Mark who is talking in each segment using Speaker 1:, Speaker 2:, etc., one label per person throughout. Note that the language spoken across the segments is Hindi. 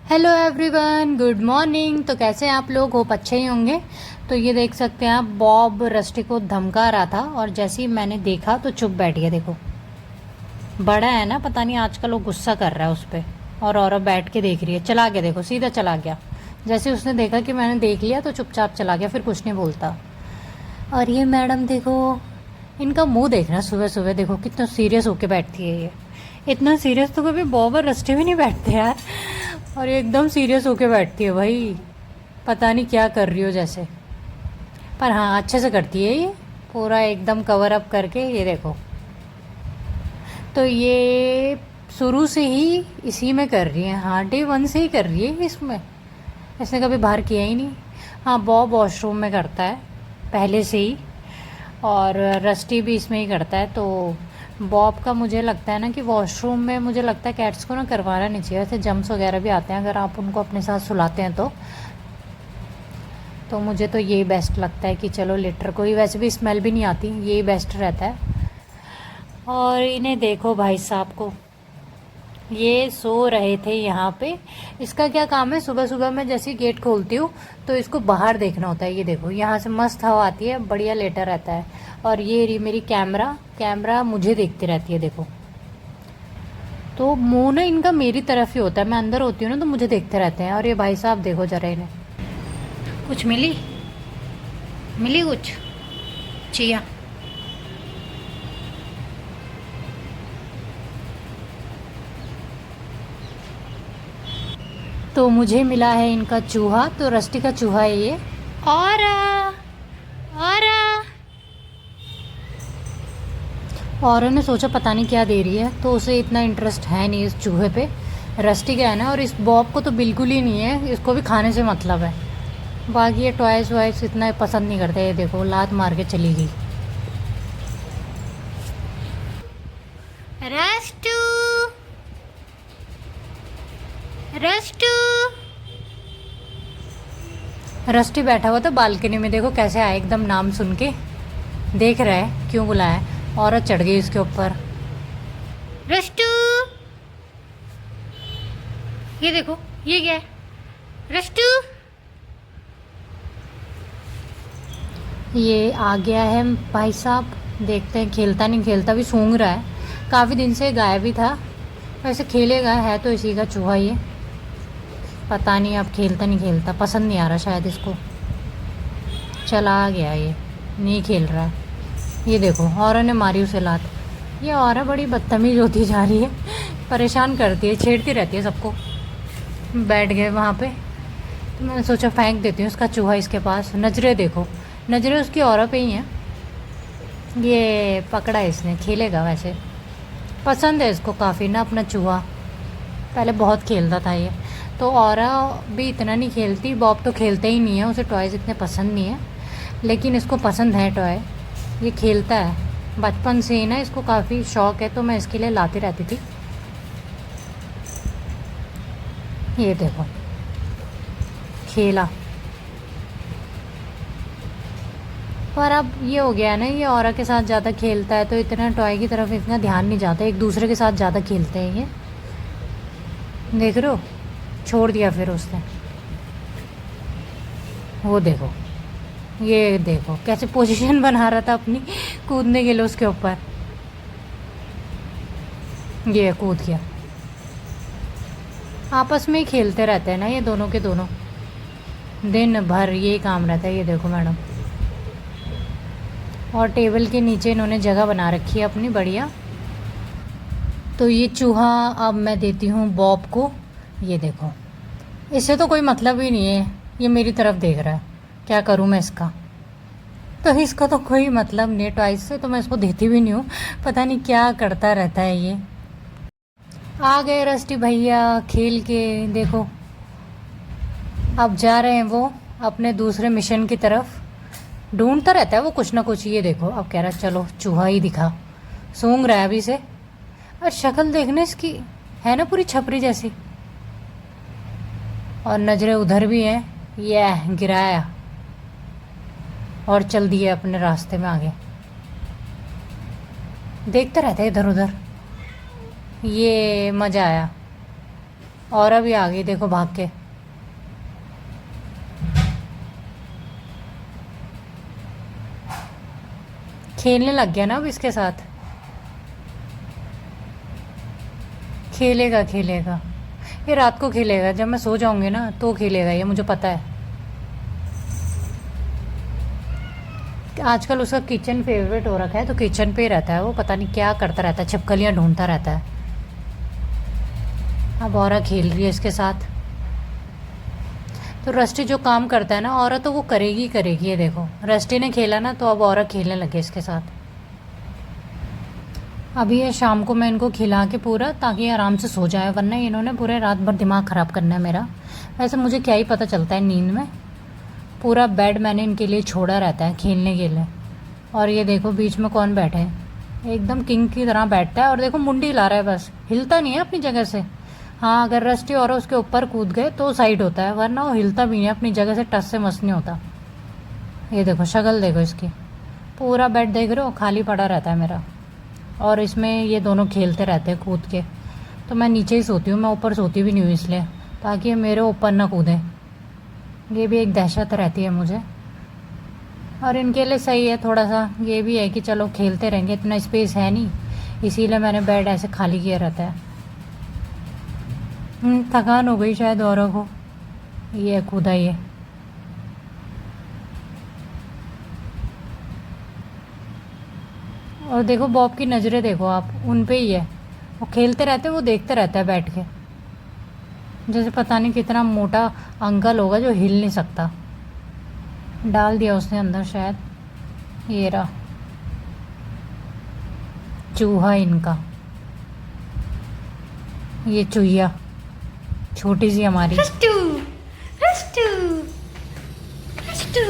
Speaker 1: Hello everyone, good morning. तो कैसे हैं आप लोग? होप अच्छे ही होंगे। तो ये देख सकते हैं आप, बॉब रस्टी को धमका रहा था और जैसे ही मैंने देखा तो चुप बैठ गया। देखो, बड़ा है ना, पता नहीं आजकल वो गुस्सा कर रहा है उस पर। और बैठ के देख रही है। चला गया, देखो सीधा चला गया। जैसे उसने देखा कि मैंने देख लिया तो चुपचाप चला गया, फिर कुछ नहीं बोलता। और ये मैडम देखो, इनका मुंह देखना, सुबह सुबह देखो कितना सीरियस होके बैठती है ये। इतना सीरियस तो कभी बॉब और रस्टी भी नहीं बैठते यार। और ये एकदम सीरियस होके बैठती है भाई, पता नहीं क्या कर रही हो जैसे। पर हाँ, अच्छे से करती है ये, पूरा एकदम कवर अप करके। ये देखो, तो ये शुरू से ही इसी में कर रही है। हाँ, डे वन से ही कर रही है इसमें, इसने कभी बाहर किया ही नहीं। हाँ, बॉब वॉशरूम में करता है पहले से ही, और रस्टी भी इसमें ही करता है। तो बॉब का मुझे लगता है ना कि वॉशरूम में, मुझे लगता है कैट्स को ना करवाना नहीं चाहिए। वैसे जम्स वगैरह भी आते हैं अगर आप उनको अपने साथ सुलाते हैं तो मुझे तो यही बेस्ट लगता है कि चलो लिटर को ही, वैसे भी स्मेल भी नहीं आती, यही बेस्ट रहता है। और इन्हें देखो भाई साहब को, ये सो रहे थे यहाँ पे। इसका क्या काम है, सुबह सुबह मैं जैसे ही गेट खोलती हूँ तो इसको बाहर देखना होता है। ये देखो, यहाँ से मस्त हवा आती है, बढ़िया लेटा रहता है। और ये रही मेरी कैमरा मुझे देखती रहती है। देखो, तो मुंह ना इनका मेरी तरफ ही होता है, मैं अंदर होती हूँ ना तो मुझे देखते रहते हैं। और ये भाई साहब देखो जरा, इन्हें कुछ मिली कुछ चिया। तो मुझे मिला है इनका चूहा, तो रस्टी का चूहा है ये। और ने सोचा पता नहीं क्या दे रही है, तो उसे इतना इंटरेस्ट है नहीं इस चूहे पे। रस्टी का है ना, और इस बॉब को तो बिल्कुल ही नहीं है, इसको भी खाने से मतलब है। बाकी ये टॉयस वॉयस इतना पसंद नहीं करते। ये देखो, लात मार के चली गई। रस्टू, रस्टू, रस्टी बैठा हुआ था बालकनी में, देखो कैसे आया एकदम, नाम सुन के देख रहा है क्यों बुलाया। औरत चढ़ गई उसके ऊपर। रस्टू, ये देखो, ये क्या है रस्टू? ये आ गया है भाई साहब, देखते हैं खेलता नहीं खेलता, भी सूंघ रहा है। काफ़ी दिन से गायब भी था, वैसे खेलेगा, है तो इसी का चूहा ये। पता नहीं अब खेलता नहीं खेलता, पसंद नहीं आ रहा शायद इसको। चला गया ये, नहीं खेल रहा है। ये देखो, औरत ने मारी उसे लात। ये औरत बड़ी बदतमीज होती जा रही है, परेशान करती है, छेड़ती रहती है सबको। बैठ गए वहाँ पे, तो मैंने सोचा फेंक देती हूँ उसका चूहा इसके पास। नजरें देखो, नजरें उसकी औरत पे ही हैं। ये पकड़ा इसने, खेलेगा वैसे, पसंद है इसको काफ़ी ना अपना चूहा। पहले बहुत खेलता था ये, तो औरा भी इतना नहीं खेलती। बॉब तो खेलते ही नहीं है, उसे टॉयज़ इतने पसंद नहीं है, लेकिन इसको पसंद है टॉय, ये खेलता है बचपन से ही ना, इसको काफ़ी शौक़ है, तो मैं इसके लिए लाती रहती थी। ये देखो, खेला। पर अब ये हो गया है ना, ये औरत के साथ ज़्यादा खेलता है तो इतना टॉय की तरफ इतना ध्यान नहीं जाता, एक दूसरे के साथ ज़्यादा खेलते हैं ये। देख रहे हो, छोड़ दिया फिर उसने। वो देखो, ये देखो कैसे पोजीशन बना रहा था अपनी कूदने के लिए उसके ऊपर। ये कूद गया। आपस में ही खेलते रहते हैं ना ये दोनों के दोनों, दिन भर यही काम रहता है। ये देखो मैडम, और टेबल के नीचे इन्होंने जगह बना रखी है अपनी बढ़िया। तो ये चूहा अब मैं देती हूँ बॉब को। ये देखो, इससे तो कोई मतलब ही नहीं है, ये मेरी तरफ देख रहा है, क्या करूँ मैं इसका? तो इसका तो कोई मतलब नहीं है टॉयज से, तो मैं इसको देती भी नहीं हूँ। पता नहीं क्या करता रहता है ये। आ गए रस्टी भैया खेल के, देखो अब जा रहे हैं वो अपने दूसरे मिशन की तरफ। ढूंढता रहता है वो कुछ ना कुछ। ये देखो, अब कह रहा है चलो चूहा ही दिखा, सूंघ रहा है अभी से। और शक्ल देखने इसकी, है ना पूरी छपरी जैसी, और नज़रें उधर भी हैं। ये गिराया और चल दिए अपने रास्ते में आगे, देखते रहते हैं इधर उधर। ये मज़ा आया। और अभी आ गई देखो भाग के। खेलने लग गया ना अब इसके साथ। खेलेगा खेलेगा, ये रात को खेलेगा, जब मैं सो जाऊंगी ना तो खेलेगा, ये मुझे पता है। आजकल उसका किचन फेवरेट हो रखा है, तो किचन पे ही रहता है वो, पता नहीं क्या करता रहता है, छिपकलियाँ ढूंढता रहता है। अब औरा खेल रही है इसके साथ। तो रस्टी जो काम करता है ना औरा, तो वो करेगी ही करेगी। ये देखो रस्टी ने खेला ना, तो अब औरा खेलने लगे इसके साथ। अभी ये शाम को मैं इनको खिला के पूरा, ताकि ये आराम से सो जाए, वरना इन्होंने पूरे रात भर दिमाग ख़राब करना है मेरा। वैसे मुझे क्या ही पता चलता है नींद में। पूरा बेड मैंने इनके लिए छोड़ा रहता है खेलने के लिए। और ये देखो बीच में कौन बैठे है, एकदम किंग की तरह बैठता है, और देखो मुंडी ला रहा है, बस हिलता नहीं है अपनी जगह से। हाँ, अगर रस्टी और उसके ऊपर कूद गए तो साइड होता है, वरना वो हिलता भी नहीं है अपनी जगह से, टस से मस नहीं होता। ये देखो शक्ल देखो इसकी। पूरा बेड देख रहे हो खाली पड़ा रहता है मेरा, और इसमें ये दोनों खेलते रहते हैं कूद के। तो मैं नीचे ही सोती हूँ, मैं ऊपर सोती भी नहीं हूँ इसलिए, ताकि ये मेरे ऊपर ना कूदें। ये भी एक दहशत रहती है मुझे। और इनके लिए सही है थोड़ा सा, ये भी है कि चलो खेलते रहेंगे, इतना स्पेस है नहीं, इसीलिए मैंने बेड ऐसे खाली किया रहता है। थकान हो गई शायद औरों को, ये कूदा ये। और देखो बॉब की नज़रें देखो आप, उन पे ही है, वो खेलते रहते हैं, वो देखते रहता है बैठ के, जैसे पता नहीं कितना मोटा अंकल होगा जो हिल नहीं सकता। डाल दिया उसने अंदर शायद। ये रहा चूहा इनका, ये चूहिया छोटी सी हमारी।
Speaker 2: रस्टू रस्टू रस्टू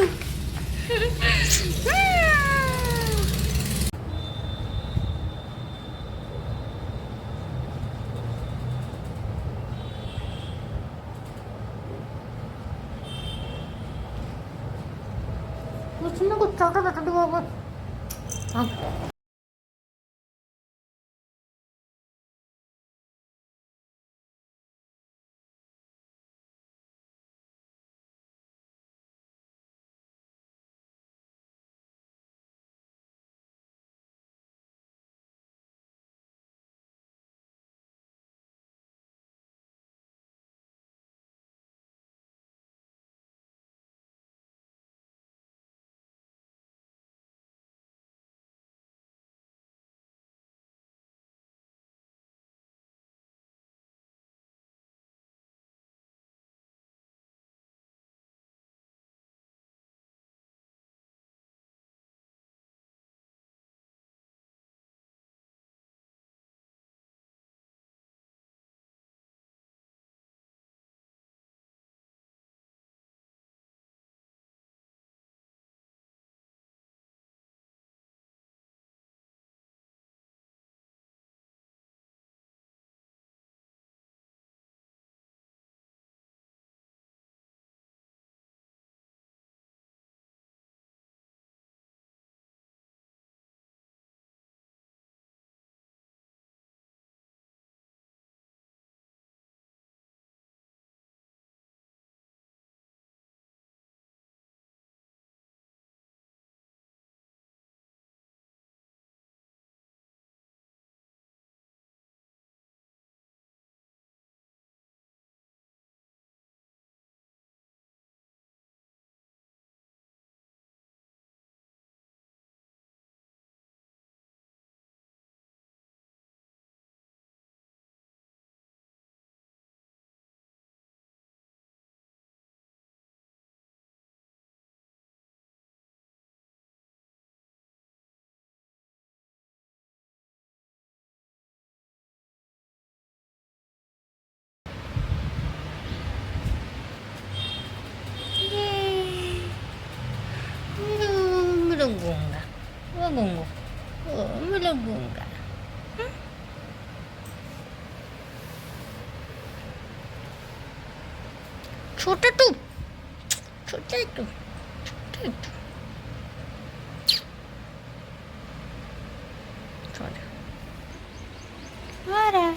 Speaker 1: कुछ ना कुछ छोटा बता दूंगा।
Speaker 2: Melenggunga, melenggunga, oh melenggunga. छोटा टू, छोटा टू, छोटा टू, छोटा, आ रहा है।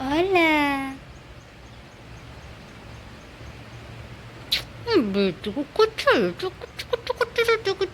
Speaker 2: Hola. बेटी को कुछ चाहिए, कुछ कुछ कुछ कुछ कुछ कुछ